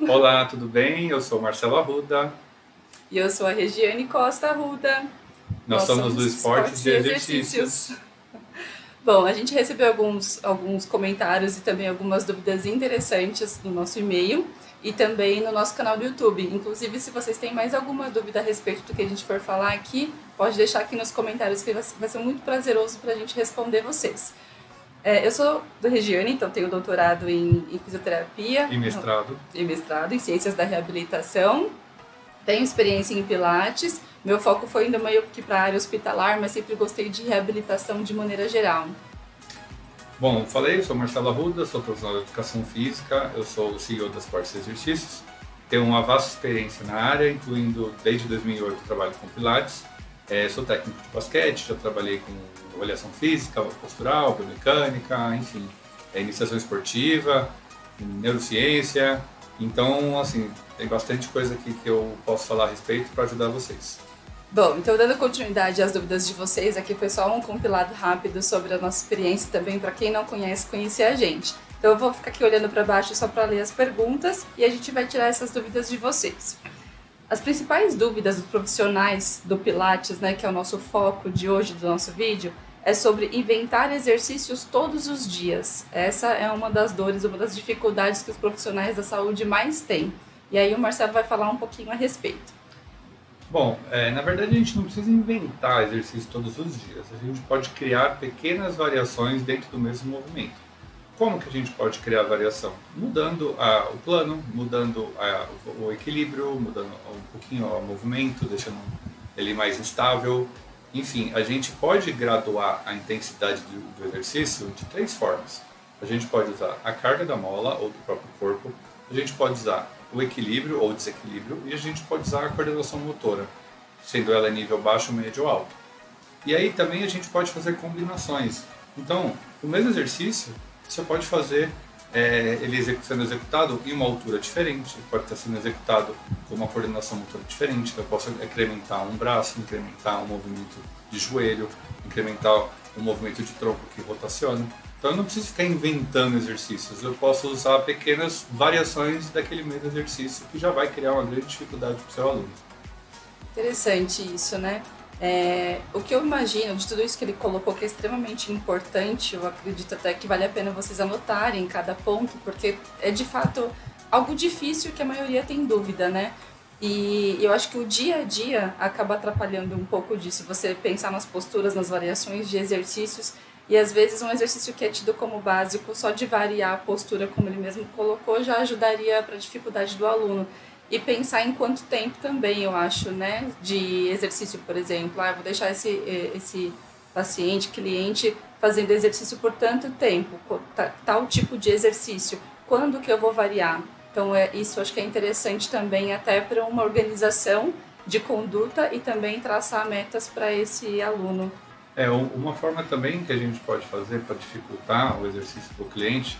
Olá, tudo bem? Eu sou Marcelo Arruda. E eu sou a Regiane Costa Arruda. Nós Nós somos do somos Esportes Esportes de e Exercícios. Exercícios. Bom, a gente recebeu alguns comentários e também algumas dúvidas interessantes no nosso e-mail e também no nosso canal do YouTube. Inclusive, se vocês têm mais alguma dúvida a respeito do que a gente for falar aqui, pode deixar aqui nos comentários que vai ser muito prazeroso para a gente responder vocês. Eu sou da Regiane, então tenho doutorado em fisioterapia E mestrado. e mestrado em ciências da reabilitação. Tenho experiência em Pilates, meu foco foi ainda meio que para a área hospitalar, mas sempre gostei de reabilitação de maneira geral. Bom, falei, eu sou Marcelo Arruda, sou profissional de educação física, eu sou o CEO das Esportes de Exercícios. Tenho uma vasta experiência na área, incluindo desde 2008 trabalho com Pilates. Sou técnico de basquete, já trabalhei com avaliação física, postural, biomecânica, enfim, iniciação esportiva, neurociência. Então, assim, tem bastante coisa aqui que eu posso falar a respeito para ajudar vocês. Bom, então dando continuidade às dúvidas de vocês, aqui foi só um compilado rápido sobre a nossa experiência também, para quem não conhece, conhecer a gente. Então eu vou ficar aqui olhando para baixo só para ler as perguntas e a gente vai tirar essas dúvidas de vocês. As principais dúvidas dos profissionais do Pilates, né, que é o nosso foco de hoje do nosso vídeo, é sobre inventar exercícios todos os dias. Essa é uma das dores, uma das dificuldades que os profissionais da saúde mais têm. E aí o Marcelo vai falar um pouquinho a respeito. Bom, na verdade a gente não precisa inventar exercício todos os dias. A gente pode criar pequenas variações dentro do mesmo movimento. Como que a gente pode criar variação? Mudando o plano, mudando o equilíbrio, mudando um pouquinho o movimento, deixando ele mais instável. Enfim, a gente pode graduar a intensidade do exercício de três formas. A gente pode usar a carga da mola ou do próprio corpo, a gente pode usar o equilíbrio ou desequilíbrio e a gente pode usar a coordenação motora, sendo ela nível baixo, médio ou alto. E aí também a gente pode fazer combinações. Então, o mesmo exercício você pode fazer ele sendo executado em uma altura diferente, pode estar sendo executado com uma coordenação motora diferente. Então, eu posso incrementar um braço, incrementar um movimento de joelho, incrementar um movimento de tronco que rotaciona. Então eu não preciso ficar inventando exercícios, eu posso usar pequenas variações daquele mesmo exercício que já vai criar uma grande dificuldade para o seu aluno. Interessante isso, né? O que eu imagino de tudo isso que ele colocou, que é extremamente importante, eu acredito até que vale a pena vocês anotarem cada ponto, porque é de fato algo difícil que a maioria tem dúvida, né? E eu acho que o dia a dia acaba atrapalhando um pouco disso, você pensar nas posturas, nas variações de exercícios, e às vezes um exercício que é tido como básico, só de variar a postura, como ele mesmo colocou, já ajudaria para a dificuldade do aluno. E pensar em quanto tempo também, eu acho, né? De exercício, por exemplo. Eu vou deixar esse paciente, cliente, fazendo exercício por tanto tempo, tal tipo de exercício. Quando que eu vou variar? Então, isso acho que é interessante também até para uma organização de conduta e também traçar metas para esse aluno. Uma forma também que a gente pode fazer para dificultar o exercício para o cliente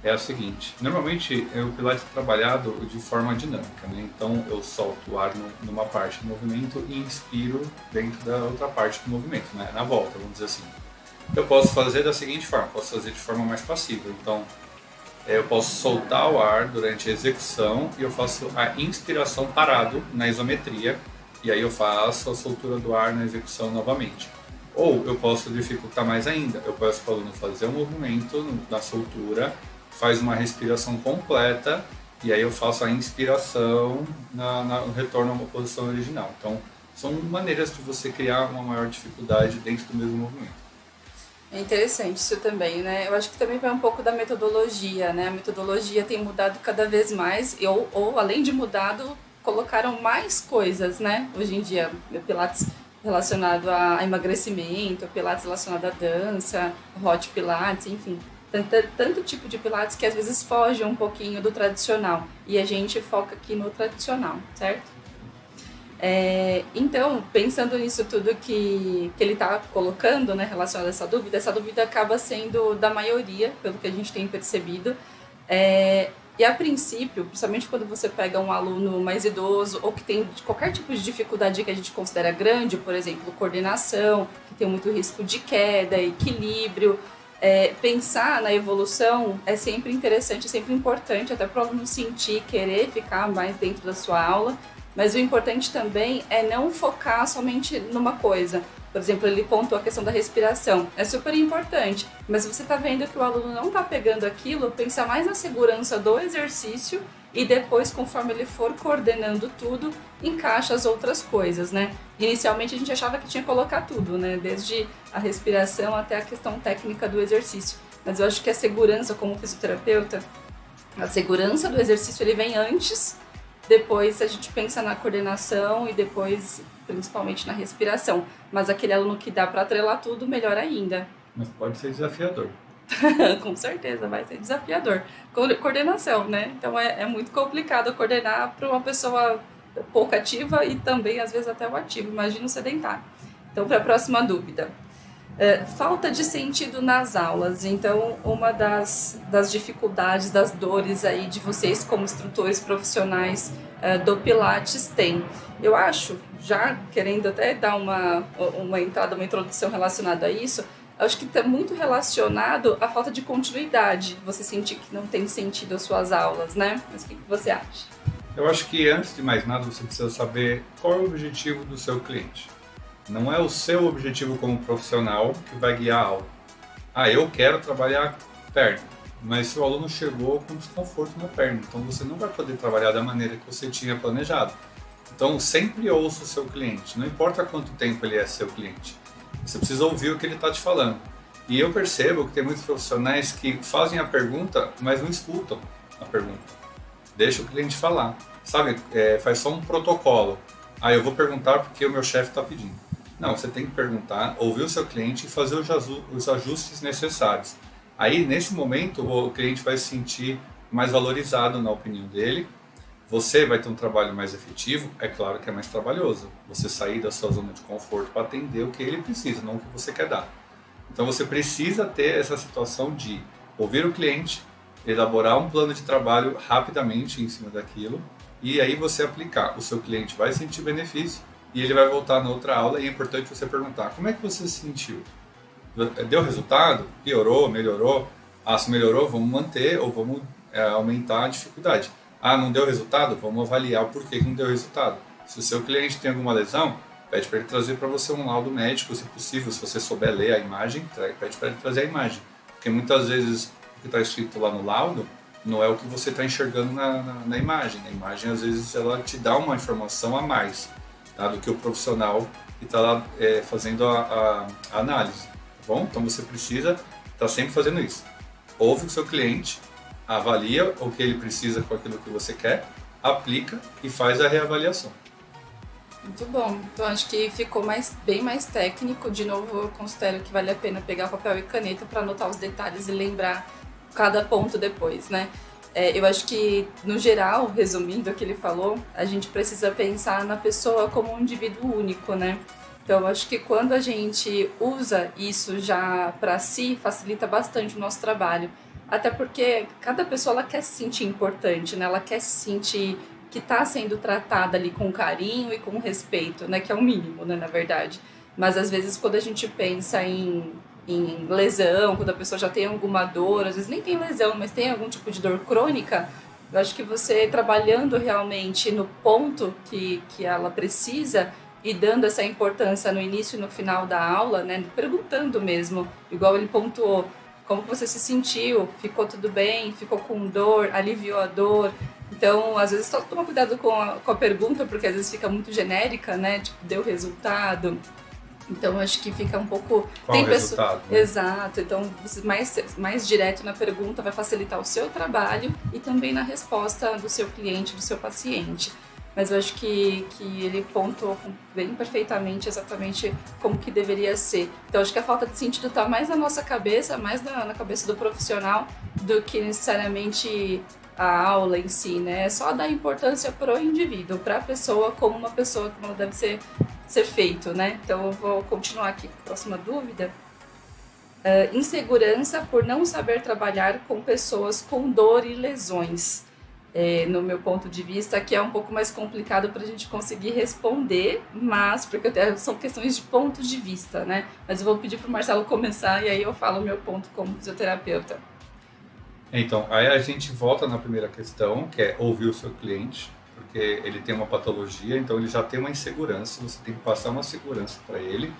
é a seguinte: normalmente o Pilates é trabalhado de forma dinâmica, né? Então eu solto o ar numa parte do movimento e inspiro dentro da outra parte do movimento, né? Na volta, vamos dizer assim. Eu posso fazer da seguinte forma: posso fazer de forma mais passiva. Então eu posso soltar o ar durante a execução e eu faço a inspiração parado na isometria e aí eu faço a soltura do ar na execução novamente. Ou eu posso dificultar mais ainda, eu peço para o aluno fazer um movimento na soltura, faz uma respiração completa e aí eu faço a inspiração no retorno a uma posição original. Então, são maneiras de você criar uma maior dificuldade dentro do mesmo movimento. É interessante isso também, né? Eu acho que também vai um pouco da metodologia, né? A metodologia tem mudado cada vez mais, ou além de mudado, colocaram mais coisas, né? Hoje em dia, o Pilates relacionado a emagrecimento, Pilates relacionado à dança, Hot Pilates, enfim. Tanto tipo de Pilates que às vezes foge um pouquinho do tradicional. E a gente foca aqui no tradicional, certo? Então, pensando nisso tudo que ele está colocando, né, relacionado a essa dúvida acaba sendo da maioria, pelo que a gente tem percebido. E a princípio, principalmente quando você pega um aluno mais idoso ou que tem qualquer tipo de dificuldade que a gente considera grande, por exemplo, coordenação, que tem muito risco de queda, equilíbrio, Pensar na evolução é sempre interessante, é sempre importante, até para o aluno sentir, querer ficar mais dentro da sua aula, mas o importante também é não focar somente numa coisa. Por exemplo, ele pontuou a questão da respiração, é super importante, mas você está vendo que o aluno não está pegando aquilo, pensar mais na segurança do exercício e depois, conforme ele for coordenando tudo, encaixa as outras coisas, né? Inicialmente a gente achava que tinha que colocar tudo, né? Desde a respiração até a questão técnica do exercício. Mas eu acho que a segurança, como fisioterapeuta, a segurança do exercício ele vem antes, depois a gente pensa na coordenação e depois, principalmente, na respiração. Mas aquele aluno que dá para atrelar tudo, melhor ainda. Mas pode ser desafiador. Com certeza, vai ser desafiador. Coordenação, né? Então é muito complicado coordenar para uma pessoa pouco ativa e também, às vezes, até o ativo. Imagina o sedentário. Então, para a próxima dúvida. Falta de sentido nas aulas. Então, uma das dificuldades, das dores aí de vocês como instrutores profissionais do Pilates tem. Eu acho, já querendo até dar uma entrada, uma introdução relacionada a isso, acho que está muito relacionado à falta de continuidade. Você sentir que não tem sentido as suas aulas, né? Mas o que você acha? Eu acho que, antes de mais nada, você precisa saber qual é o objetivo do seu cliente. Não é o seu objetivo como profissional que vai guiar a aula. Eu quero trabalhar perna, mas seu aluno chegou com desconforto na perna, então você não vai poder trabalhar da maneira que você tinha planejado. Então, sempre ouça o seu cliente, não importa quanto tempo ele é seu cliente. Você precisa ouvir o que ele está te falando. E eu percebo que tem muitos profissionais que fazem a pergunta, mas não escutam a pergunta. Deixa o cliente falar. Sabe, faz só um protocolo. Eu vou perguntar porque o meu chefe está pedindo. Não, você tem que perguntar, ouvir o seu cliente e fazer os ajustes necessários. Aí, nesse momento, o cliente vai se sentir mais valorizado na opinião dele. Você vai ter um trabalho mais efetivo, é claro que é mais trabalhoso. Você sair da sua zona de conforto para atender o que ele precisa, não o que você quer dar. Então você precisa ter essa situação de ouvir o cliente, elaborar um plano de trabalho rapidamente em cima daquilo, e aí você aplicar. O seu cliente vai sentir benefício e ele vai voltar na outra aula, e é importante você perguntar: como é que você se sentiu? Deu resultado? Piorou? Melhorou? Se melhorou, vamos manter ou vamos aumentar a dificuldade. Não deu resultado? Vamos avaliar o porquê que não deu resultado. Se o seu cliente tem alguma lesão, pede para ele trazer para você um laudo médico, se possível. Se você souber ler a imagem, pede para ele trazer a imagem. Porque muitas vezes o que está escrito lá no laudo não é o que você está enxergando na imagem. A imagem, às vezes, ela te dá uma informação a mais, tá, do que o profissional que está lá fazendo a análise. Tá bom? Então você precisa estar sempre fazendo isso. Ouve o seu cliente, avalia o que ele precisa com aquilo que você quer, aplica e faz a reavaliação. Muito bom. Então acho que ficou bem mais técnico. De novo, eu considero que vale a pena pegar papel e caneta para anotar os detalhes e lembrar cada ponto depois, né? Eu acho que, no geral, resumindo o que ele falou, a gente precisa pensar na pessoa como um indivíduo único, né? Então, eu acho que quando a gente usa isso já para si, facilita bastante o nosso trabalho. Até porque cada pessoa ela quer se sentir importante, né? Ela quer se sentir que está sendo tratada ali com carinho e com respeito, né? Que é o mínimo, né? Na verdade. Mas, às vezes, quando a gente pensa em lesão, quando a pessoa já tem alguma dor, às vezes nem tem lesão, mas tem algum tipo de dor crônica, eu acho que você trabalhando realmente no ponto que ela precisa e dando essa importância no início e no final da aula, né, perguntando mesmo, igual ele pontuou, como você se sentiu, ficou tudo bem, ficou com dor, aliviou a dor. Então, às vezes, só toma cuidado com a pergunta, porque às vezes fica muito genérica, né, tipo, deu resultado. Então, acho que fica um pouco... Qual o resultado? Né? Exato. Então, mais direto na pergunta vai facilitar o seu trabalho e também na resposta do seu cliente, do seu paciente. Mas eu acho que ele pontuou bem perfeitamente exatamente como que deveria ser. Então, acho que a falta de sentido está mais na nossa cabeça, mais na cabeça do profissional, do que necessariamente a aula em si, né? É só dar importância para o indivíduo, para a pessoa como uma pessoa, como ela deve ser feito, né? Então, eu vou continuar aqui com a próxima dúvida. Insegurança por não saber trabalhar com pessoas com dor e lesões. no meu ponto de vista, que é um pouco mais complicado para a gente conseguir responder, mas porque são questões de pontos de vista, né? Mas eu vou pedir para o Marcelo começar e aí eu falo o meu ponto como fisioterapeuta. Então, aí a gente volta na primeira questão, que é ouvir o seu cliente, porque ele tem uma patologia, então ele já tem uma insegurança, você tem que passar uma segurança para ele,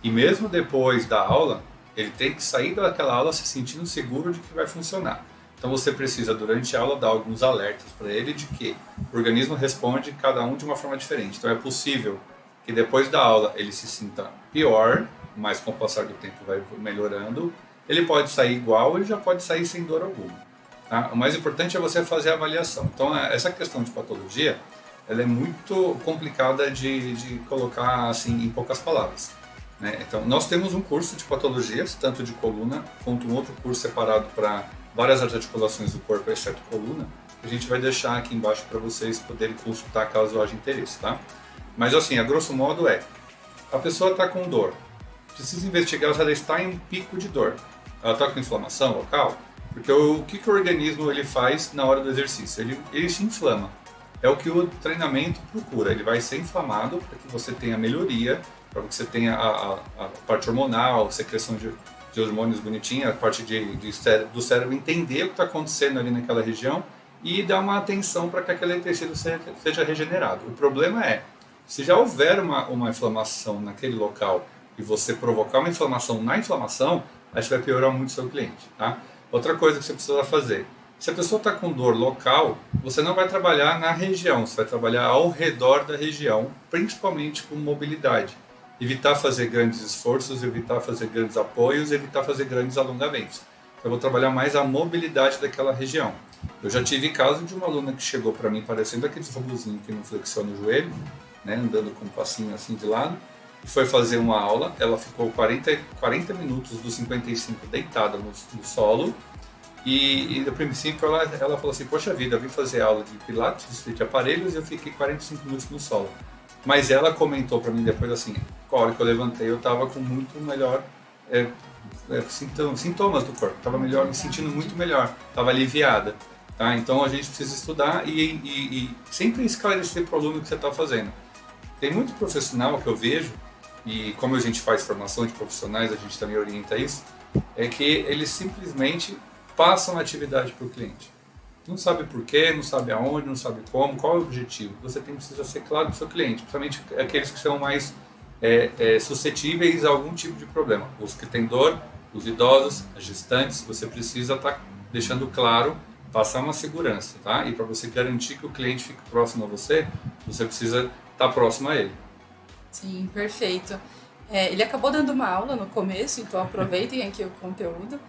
e mesmo depois da aula, ele tem que sair daquela aula se sentindo seguro de que vai funcionar. Então você precisa, durante a aula, dar alguns alertas para ele de que o organismo responde cada um de uma forma diferente. Então é possível que depois da aula ele se sinta pior, mas com o passar do tempo vai melhorando. Ele pode sair igual, ele já pode sair sem dor alguma. Tá? O mais importante é você fazer a avaliação. Então essa questão de patologia, ela é muito complicada de colocar assim em poucas palavras. Né? Então nós temos um curso de patologias, tanto de coluna, quanto um outro curso separado para várias articulações do corpo, exceto coluna, que a gente vai deixar aqui embaixo para vocês poderem consultar caso haja interesse, tá? Mas assim, a grosso modo a pessoa está com dor, precisa investigar se ela está em um pico de dor. Ela está com inflamação local? Porque o que o organismo ele faz na hora do exercício? Ele se inflama. É o que o treinamento procura. Ele vai ser inflamado para que você tenha melhoria, para que você tenha a parte hormonal, secreção de hormônios bonitinha, a parte do cérebro entender o que está acontecendo ali naquela região e dar uma atenção para que aquele tecido seja regenerado. O problema é, se já houver uma inflamação naquele local e você provocar uma inflamação na inflamação, aí você vai piorar muito o seu cliente. Tá? Outra coisa que você precisa fazer, se a pessoa está com dor local, você não vai trabalhar na região, você vai trabalhar ao redor da região, principalmente com mobilidade. Evitar fazer grandes esforços, evitar fazer grandes apoios, evitar fazer grandes alongamentos. Eu vou trabalhar mais a mobilidade daquela região. Eu já tive caso de uma aluna que chegou para mim parecendo aqueles robozinhos que não flexiona o joelho, né, andando com um passinho assim de lado, e foi fazer uma aula. Ela ficou 40 minutos dos 55 deitada no solo, e no princípio ela falou assim, poxa vida, eu vim fazer aula de pilates, de aparelhos, e eu fiquei 45 minutos no solo. Mas ela comentou para mim depois assim, a hora que eu levantei eu estava com muito melhor sintomas do corpo, estava melhor, me sentindo muito melhor, estava aliviada. Tá? Então a gente precisa estudar e sempre esclarecer para o aluno o que você está fazendo. Tem muito profissional que eu vejo, e como a gente faz formação de profissionais, a gente também orienta isso, é que eles simplesmente passam a atividade para o cliente. Não sabe por quê, não sabe aonde, não sabe como, qual é o objetivo. Você precisa ser claro com o seu cliente, principalmente aqueles que são mais suscetíveis a algum tipo de problema. Os que têm dor, os idosos, as gestantes, você precisa estar deixando claro, passar uma segurança, tá? E para você garantir que o cliente fique próximo a você, você precisa estar próximo a ele. Sim, perfeito. Ele acabou dando uma aula no começo, então aproveitem aqui o conteúdo.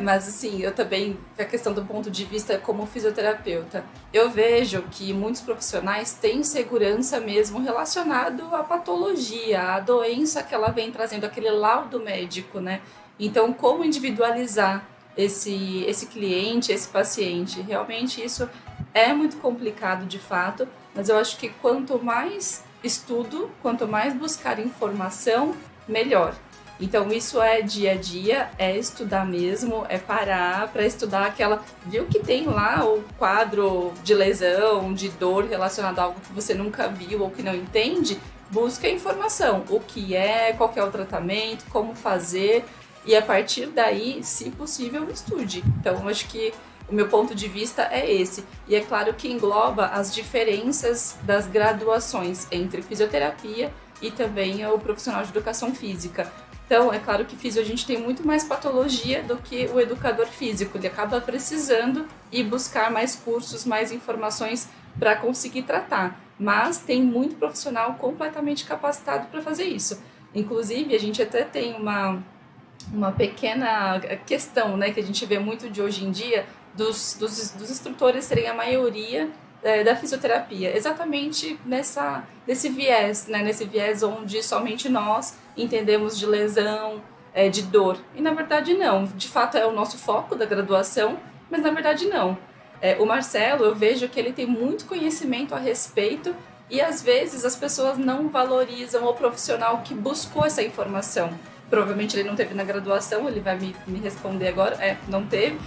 Mas assim, eu também, a questão do ponto de vista como fisioterapeuta, eu vejo que muitos profissionais têm segurança mesmo relacionado à patologia, à doença que ela vem trazendo, aquele laudo médico, né? Então, como individualizar esse cliente, esse paciente? Realmente isso é muito complicado de fato, mas eu acho que quanto mais estudo, quanto mais buscar informação, melhor. Então isso é dia a dia, é estudar mesmo, é parar para estudar viu que tem lá o quadro de lesão, de dor relacionado a algo que você nunca viu ou que não entende, busca informação, o que é, qual que é o tratamento, como fazer, e a partir daí, se possível, estude. Então acho que o meu ponto de vista é esse, e é claro que engloba as diferenças das graduações entre fisioterapia e também o profissional de educação física. Então, é claro que a gente tem muito mais patologia do que o educador físico. Ele acaba precisando ir buscar mais cursos, mais informações para conseguir tratar. Mas tem muito profissional completamente capacitado para fazer isso. Inclusive, a gente até tem uma pequena questão, né, que a gente vê muito de hoje em dia, dos instrutores serem a maioria da fisioterapia, exatamente nesse viés, né? Nesse viés onde somente nós entendemos de lesão, de dor. E na verdade não, de fato é o nosso foco da graduação, mas na verdade não. O Marcelo, eu vejo que ele tem muito conhecimento a respeito e às vezes as pessoas não valorizam o profissional que buscou essa informação. Provavelmente ele não teve na graduação, ele vai me responder agora, não teve.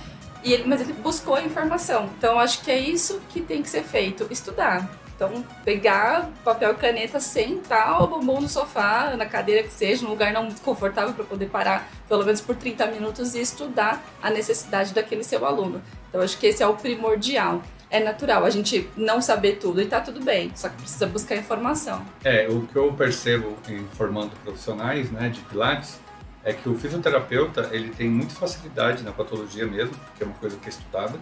Mas ele buscou a informação. Então, acho que é isso que tem que ser feito, estudar. Então, pegar papel e caneta, sentar o bumbum no sofá, na cadeira que seja, num lugar não muito confortável para poder parar pelo menos por 30 minutos e estudar a necessidade daquele seu aluno. Então, acho que esse é o primordial. É natural a gente não saber tudo e tá tudo bem, só que precisa buscar informação. O que eu percebo em formando profissionais, né, de Pilates, é que o fisioterapeuta ele tem muita facilidade na patologia mesmo, que é uma coisa que é estudada,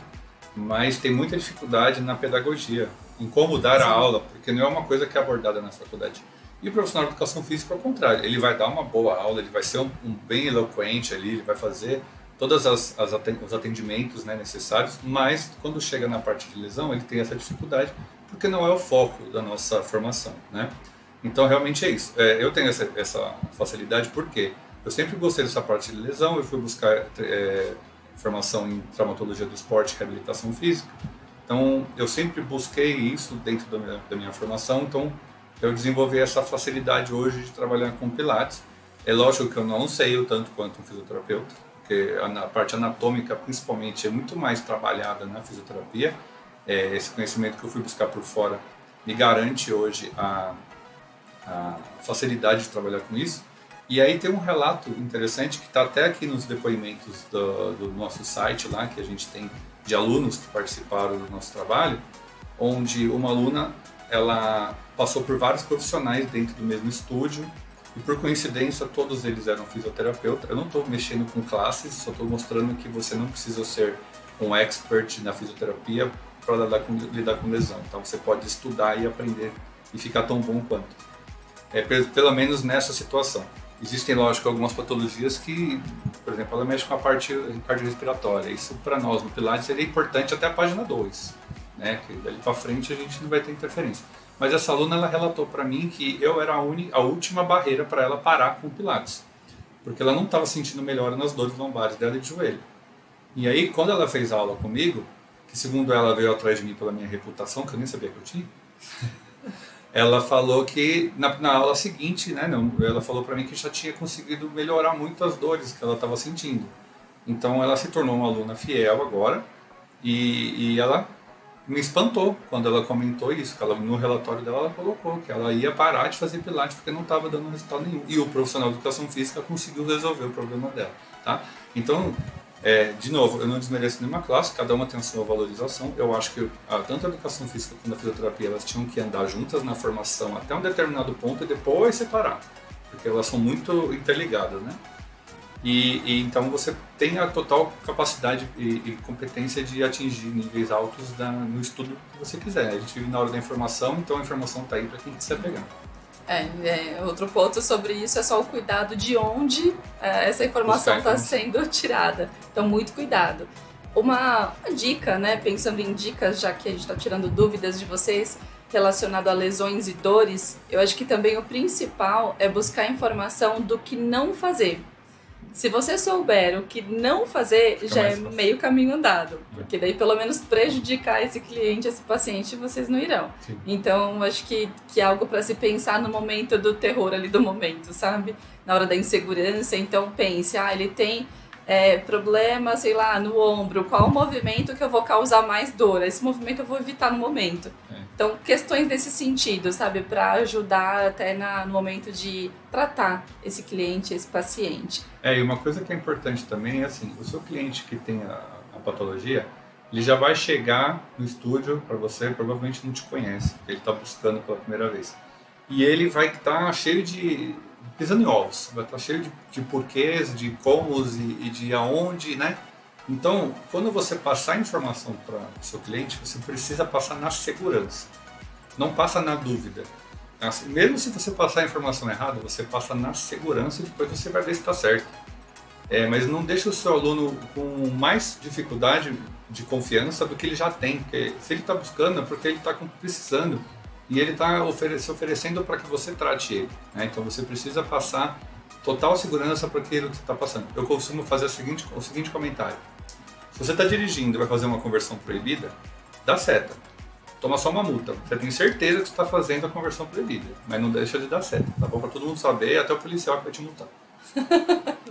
mas tem muita dificuldade na pedagogia, em como dar a aula, porque não é uma coisa que é abordada na faculdade. E o profissional de educação física, ao contrário, ele vai dar uma boa aula, ele vai ser um bem eloquente ali, ele vai fazer todos os atendimentos, né, necessários, mas quando chega na parte de lesão, ele tem essa dificuldade, porque não é o foco da nossa formação, né? Então, realmente é isso. Eu tenho essa facilidade porque eu sempre gostei dessa parte de lesão, eu fui buscar formação em traumatologia do esporte e reabilitação física, então eu sempre busquei isso dentro da minha formação, então eu desenvolvi essa facilidade hoje de trabalhar com Pilates. É lógico que eu não sei o tanto quanto um fisioterapeuta, porque a parte anatômica, principalmente, é muito mais trabalhada na fisioterapia. Esse conhecimento que eu fui buscar por fora me garante hoje a facilidade de trabalhar com isso. E aí tem um relato interessante que está até aqui nos depoimentos do nosso site lá, que a gente tem de alunos que participaram do nosso trabalho, onde uma aluna ela passou por vários profissionais dentro do mesmo estúdio, e por coincidência todos eles eram fisioterapeutas. Eu não estou mexendo com classes, só estou mostrando que você não precisa ser um expert na fisioterapia para lidar com lesão. Então você pode estudar e aprender e ficar tão bom quanto. Pelo menos nessa situação. Existem, lógico, algumas patologias que, por exemplo, ela mexe com a parte cardiorrespiratória. Isso para nós no Pilates seria importante até a página 2, né? Que dali para frente a gente não vai ter interferência. Mas essa aluna ela relatou para mim que eu era a última barreira para ela parar com o Pilates, porque ela não estava sentindo melhora nas dores lombares dela e de joelho. E aí, quando ela fez aula comigo, que segundo ela veio atrás de mim pela minha reputação, que eu nem sabia que eu tinha, ela falou que na aula seguinte, né, ela falou para mim que já tinha conseguido melhorar muito as dores que ela estava sentindo. Então ela se tornou uma aluna fiel agora e ela me espantou quando ela comentou isso, que no relatório dela ela colocou que ela ia parar de fazer Pilates porque não estava dando resultado nenhum. E o profissional de educação física conseguiu resolver o problema dela, tá? Então, de novo, eu não desmereço nenhuma classe, cada uma tem a sua valorização. Eu acho que tanto a educação física quanto a fisioterapia, elas tinham que andar juntas na formação até um determinado ponto e depois separar, porque elas são muito interligadas, né? E então você tem a total capacidade e competência de atingir níveis altos no estudo que você quiser. A gente vive na hora da informação, então a informação está aí para quem quiser pegar. Outro ponto sobre isso é só o cuidado de onde essa informação está sendo tirada. Então, muito cuidado. Uma dica, né, pensando em dicas, já que a gente está tirando dúvidas de vocês relacionado a lesões e dores, eu acho que também o principal é buscar informação do que não fazer. Se você souber o que não fazer, já é meio caminho andado. Porque daí, pelo menos, prejudicar esse cliente, esse paciente, vocês não irão. Sim. Então, acho que é algo para se pensar no momento do terror ali do momento, sabe? Na hora da insegurança. Então, pense, ele tem problema, sei lá, no ombro. Qual o movimento que eu vou causar mais dor? Esse movimento eu vou evitar no momento. Então, questões nesse sentido, sabe? Para ajudar até no momento de tratar esse cliente, esse paciente. E uma coisa que é importante também é assim, o seu cliente que tem a patologia, ele já vai chegar no estúdio para você, provavelmente não te conhece, porque ele está buscando pela primeira vez. E ele vai estar cheio de pisando em ovos, vai estar cheio de porquês, de comos e de aonde, né? Então, quando você passar a informação para o seu cliente, você precisa passar na segurança, não passa na dúvida. Assim, mesmo se você passar a informação errada, você passa na segurança e depois você vai ver se está certo. Mas não deixe o seu aluno com mais dificuldade de confiança do que ele já tem, porque se ele está buscando é porque ele está precisando e ele está se oferecendo para que você trate ele, né? Então você precisa passar total segurança para aquilo que você está passando. Eu costumo fazer o seguinte comentário. Se você está dirigindo e vai fazer uma conversão proibida, dá seta. Toma só uma multa. Você tem certeza que você está fazendo a conversão proibida, mas não deixa de dar seta, tá bom? Para todo mundo saber, até o policial que vai te multar.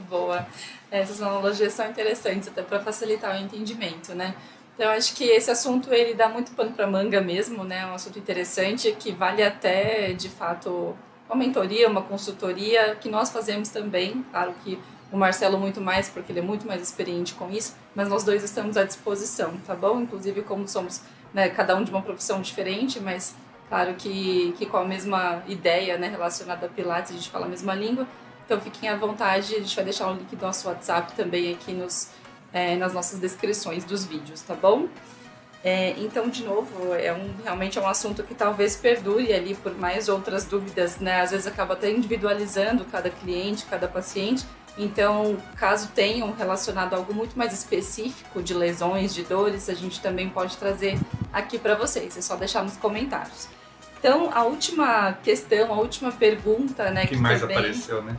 boa. Essas analogias são interessantes até para facilitar o entendimento, né? Então, eu acho que esse assunto, ele dá muito pano para manga mesmo, né? É um assunto interessante que vale até, de fato, uma mentoria, uma consultoria, que nós fazemos também. Claro que o Marcelo muito mais, porque ele é muito mais experiente com isso, mas nós dois estamos à disposição, tá bom? Inclusive, como somos, né, cada um de uma profissão diferente, mas claro que com a mesma ideia, né, relacionada a Pilates, a gente fala a mesma língua. Então, fiquem à vontade, a gente vai deixar o link do nosso WhatsApp também aqui nas nossas descrições dos vídeos, tá bom? Então, de novo, realmente é um assunto que talvez perdure ali por mais outras dúvidas, né? Às vezes acaba até individualizando cada cliente, cada paciente. Então, caso tenham relacionado a algo muito mais específico de lesões, de dores, a gente também pode trazer aqui para vocês. É só deixar nos comentários. Então, a última questão, a última pergunta, né? Que mais apareceu, né?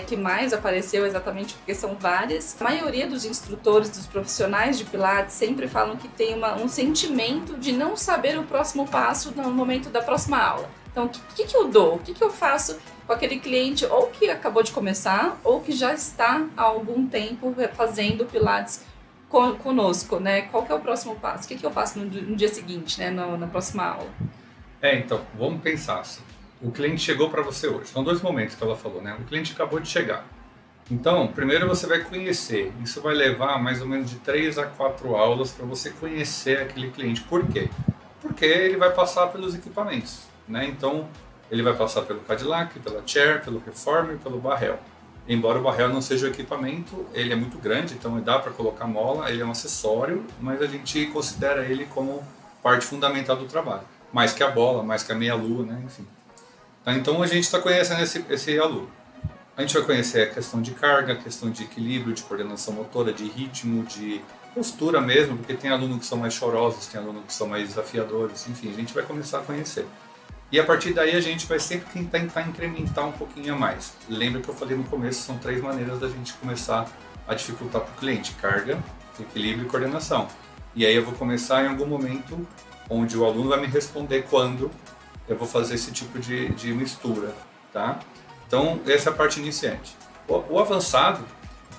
Que mais apareceu exatamente porque são várias. A maioria dos instrutores, dos profissionais de Pilates sempre falam que tem um sentimento de não saber o próximo passo no momento da próxima aula. Então, o que eu dou? O que eu faço com aquele cliente ou que acabou de começar ou que já está há algum tempo fazendo Pilates conosco, né? Qual que é o próximo passo? O que eu faço no dia seguinte, né? Na próxima aula? Então, vamos pensar assim. O cliente chegou para você hoje. São 2 momentos que ela falou, né? O cliente acabou de chegar. Então, primeiro você vai conhecer. Isso vai levar mais ou menos de 3 a 4 aulas para você conhecer aquele cliente. Por quê? Porque ele vai passar pelos equipamentos, né? Então, ele vai passar pelo Cadillac, pela Chair, pelo Reformer e pelo Barrel. Embora o Barrel não seja o equipamento, ele é muito grande, então dá para colocar mola, ele é um acessório, mas a gente considera ele como parte fundamental do trabalho. Mais que a bola, mais que a meia-lua, né? Enfim. Então a gente está conhecendo esse aluno. A gente vai conhecer a questão de carga, a questão de equilíbrio, de coordenação motora, de ritmo, de postura mesmo, porque tem alunos que são mais chorosos, tem alunos que são mais desafiadores, enfim, a gente vai começar a conhecer. E a partir daí a gente vai sempre tentar incrementar um pouquinho a mais. Lembra que eu falei no começo, são 3 maneiras da gente começar a dificultar para o cliente: carga, equilíbrio e coordenação. E aí eu vou começar em algum momento onde o aluno vai me responder quando eu vou fazer esse tipo de mistura, tá? Então, essa é a parte iniciante. O avançado,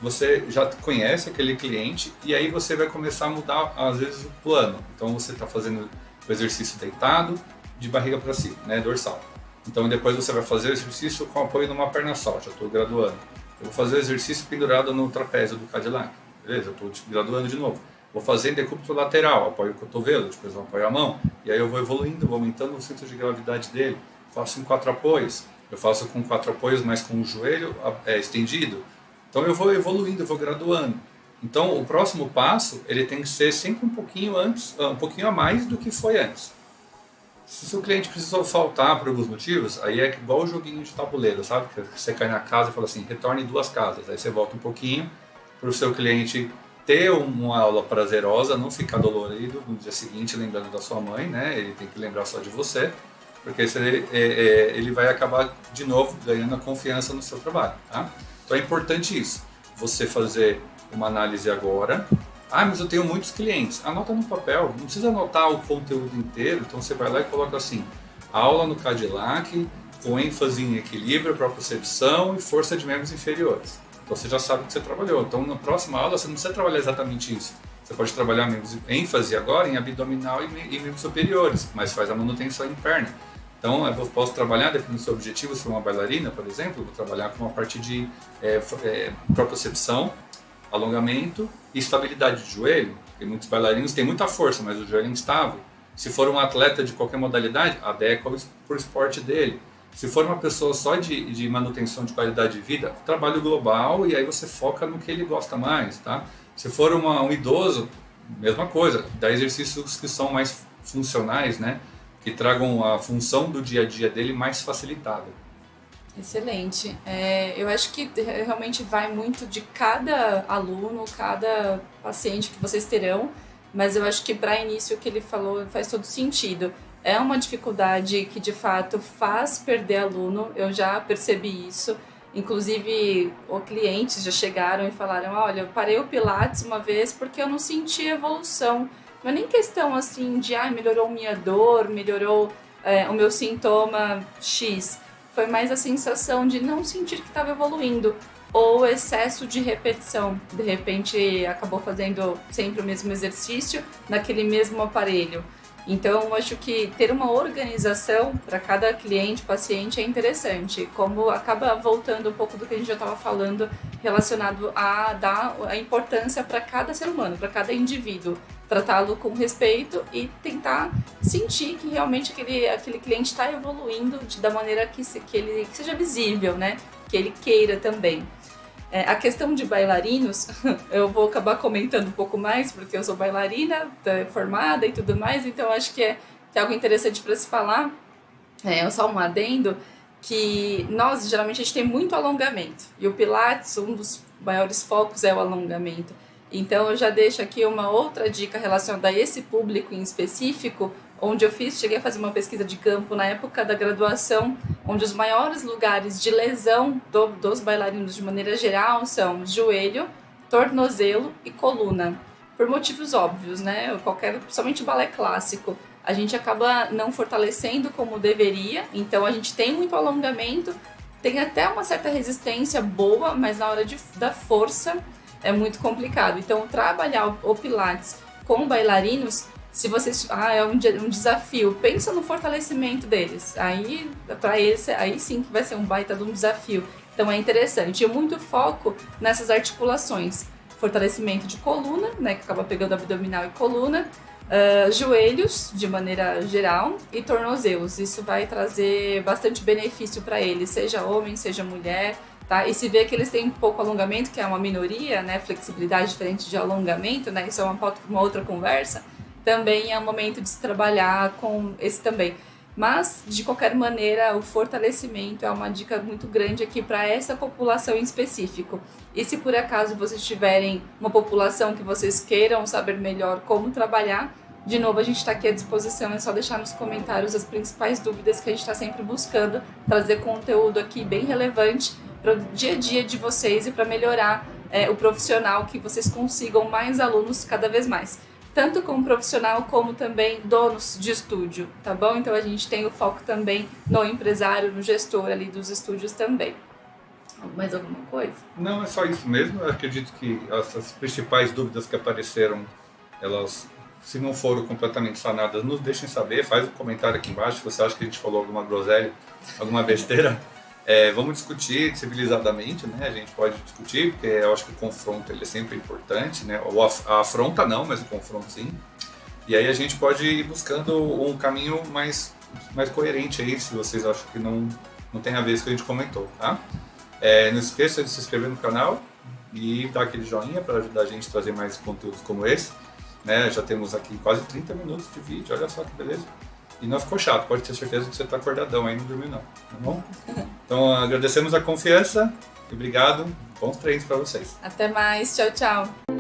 você já conhece aquele cliente e aí você vai começar a mudar, às vezes, o plano. Então, você está fazendo o exercício deitado, de barriga para cima, né, dorsal. Então, depois você vai fazer o exercício com apoio numa perna só, já estou graduando. Eu vou fazer o exercício pendurado no trapézio do Cadillac, beleza? Eu estou graduando de novo. Vou fazer em decúbito lateral, apoio o cotovelo, depois eu apoio a mão, e aí eu vou evoluindo, vou aumentando o centro de gravidade dele. Faço em 4 apoios, eu faço com 4 apoios, mas com o joelho estendido. Então eu vou evoluindo, eu vou graduando. Então o próximo passo, ele tem que ser sempre um pouquinho a mais do que foi antes. Se o seu cliente precisou faltar por alguns motivos, aí é igual o joguinho de tabuleiro, sabe? Que você cai na casa e fala assim, retorne 2 casas. Aí você volta um pouquinho para o seu cliente ter uma aula prazerosa, não ficar dolorido no dia seguinte lembrando da sua mãe, né? Ele tem que lembrar só de você, porque ele vai acabar de novo ganhando a confiança no seu trabalho, tá? Então é importante isso, você fazer uma análise agora. Mas eu tenho muitos clientes. Anota no papel, não precisa anotar o conteúdo inteiro, então você vai lá e coloca assim, aula no Cadillac, com ênfase em equilíbrio, propriocepção e força de membros inferiores. Então você já sabe o que você trabalhou. Então na próxima aula você não precisa trabalhar exatamente isso. Você pode trabalhar ênfase agora em abdominal e membros superiores, mas faz a manutenção em perna. Então eu posso trabalhar, dependendo do seu objetivo, se for uma bailarina, por exemplo, eu vou trabalhar com uma parte de propriocepção, alongamento e estabilidade de joelho. Porque muitos bailarinos têm muita força, mas o joelho é instável. Se for um atleta de qualquer modalidade, adequa para o esporte dele. Se for uma pessoa só de manutenção de qualidade de vida, trabalho global e aí você foca no que ele gosta mais, tá? Se for um idoso, mesma coisa, dá exercícios que são mais funcionais, né? Que tragam a função do dia a dia dele mais facilitada. Excelente. Eu acho que realmente vai muito de cada aluno, cada paciente que vocês terão, mas eu acho que para início o que ele falou faz todo sentido. É uma dificuldade que de fato faz perder aluno, eu já percebi isso. Inclusive, os clientes já chegaram e falaram, olha, eu parei o Pilates uma vez porque eu não senti evolução. Não é nem questão assim de, melhorou minha dor, melhorou o meu sintoma X. Foi mais a sensação de não sentir que estava evoluindo. ou excesso de repetição. De repente, acabou fazendo sempre o mesmo exercício naquele mesmo aparelho. Então, eu acho que ter uma organização para cada cliente, paciente é interessante, como acaba voltando um pouco do que a gente já estava falando relacionado a dar a importância para cada ser humano, para cada indivíduo, tratá-lo com respeito e tentar sentir que realmente aquele cliente está evoluindo da maneira que ele que seja visível, né? Que ele queira também. A questão de bailarinos, eu vou acabar comentando um pouco mais, porque eu sou bailarina, formada e tudo mais, então acho que é algo interessante para se falar. Só um adendo, que nós, geralmente, a gente tem muito alongamento, e o Pilates, um dos maiores focos é o alongamento. Então, eu já deixo aqui uma outra dica relacionada a esse público em específico, onde eu cheguei a fazer uma pesquisa de campo na época da graduação, onde os maiores lugares de lesão dos bailarinos de maneira geral são joelho, tornozelo e coluna. Por motivos óbvios, né? Principalmente balé clássico, a gente acaba não fortalecendo como deveria, então a gente tem muito alongamento, tem até uma certa resistência boa, mas na hora da força é muito complicado. Então, trabalhar o Pilates com bailarinos, se vocês é um desafio, pensa no fortalecimento deles. Aí para eles aí sim que vai ser um baita de um desafio. Então é interessante. E muito foco nessas articulações, fortalecimento de coluna, né, que acaba pegando abdominal e coluna, joelhos de maneira geral e tornozelos. Isso vai trazer bastante benefício para eles, seja homem, seja mulher. Tá? E se vê que eles têm pouco alongamento, que é uma minoria, né, flexibilidade diferente de alongamento, né, isso é uma outra conversa. Também é um momento de se trabalhar com esse também. Mas, de qualquer maneira, o fortalecimento é uma dica muito grande aqui para essa população em específico. E se por acaso vocês tiverem uma população que vocês queiram saber melhor como trabalhar, de novo, a gente está aqui à disposição, é só deixar nos comentários as principais dúvidas que a gente está sempre buscando, trazer conteúdo aqui bem relevante para o dia a dia de vocês e para melhorar o profissional, que vocês consigam mais alunos cada vez mais. Tanto como profissional, como também donos de estúdio, tá bom? Então a gente tem o foco também no empresário, no gestor ali dos estúdios também. Mais alguma coisa? Não, é só isso mesmo. Eu acredito que as principais dúvidas que apareceram, elas, se não foram completamente sanadas, nos deixem saber. Faz um comentário aqui embaixo se você acha que a gente falou alguma groselha, alguma besteira. Vamos discutir civilizadamente, né? A gente pode discutir, porque eu acho que o confronto ele é sempre importante, né? Ou a afronta não, mas o confronto sim. E aí a gente pode ir buscando um caminho mais coerente aí, se vocês acham que não tem a ver com o que a gente comentou, tá? Não esqueça de se inscrever no canal e dar aquele joinha para ajudar a gente a trazer mais conteúdos como esse, né? Já temos aqui quase 30 minutos de vídeo, olha só que beleza. E não ficou chato, pode ter certeza que você está acordadão aí, não dormiu não, tá bom? Então agradecemos a confiança e obrigado, bons treinos para vocês. Até mais, tchau, tchau.